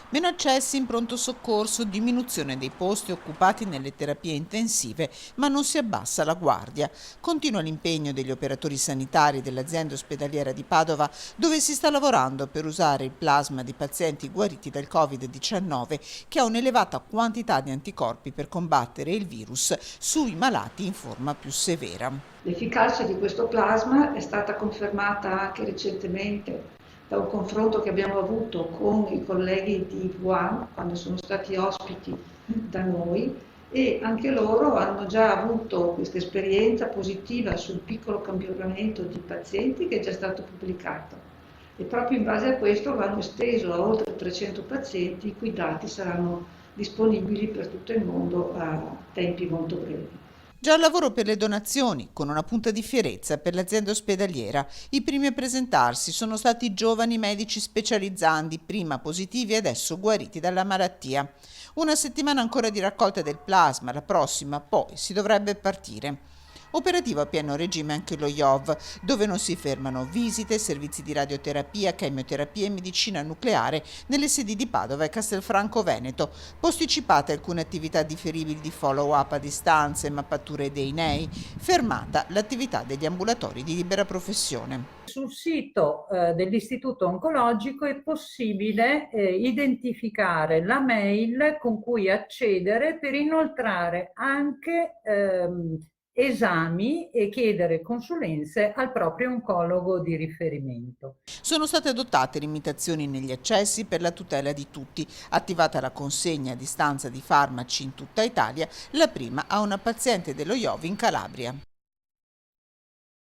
Meno accessi in pronto soccorso, diminuzione dei posti occupati nelle terapie intensive, ma non si abbassa la guardia. Continua l'impegno degli operatori sanitari dell'azienda ospedaliera di Padova, dove si sta lavorando per usare il plasma di pazienti guariti dal Covid-19, che ha un'elevata quantità di anticorpi per combattere il virus sui malati in forma più severa. L'efficacia di questo plasma è stata confermata anche recentemente da un confronto che abbiamo avuto con i colleghi di Wuhan quando sono stati ospiti da noi, e anche loro hanno già avuto questa esperienza positiva sul piccolo cambiamento di pazienti che è già stato pubblicato, e proprio in base a questo l'hanno esteso a oltre 300 pazienti, i cui dati saranno disponibili per tutto il mondo a tempi molto brevi. Già al lavoro per le donazioni, con una punta di fierezza per l'azienda ospedaliera. I primi a presentarsi sono stati giovani medici specializzandi, prima positivi e adesso guariti dalla malattia. Una settimana ancora di raccolta del plasma, la prossima poi si dovrebbe partire. Operativo a pieno regime anche lo IOV, dove non si fermano visite, servizi di radioterapia, chemioterapia e medicina nucleare nelle sedi di Padova e Castelfranco Veneto. Posticipate alcune attività differibili di follow-up a distanza e mappature dei NEI, fermata l'attività degli ambulatori di libera professione. Sul sito dell'Istituto Oncologico è possibile identificare la mail con cui accedere per inoltrare anche esami e chiedere consulenze al proprio oncologo di riferimento. Sono state adottate limitazioni negli accessi per la tutela di tutti, attivata la consegna a distanza di farmaci in tutta Italia, la prima a una paziente dello IOV in Calabria.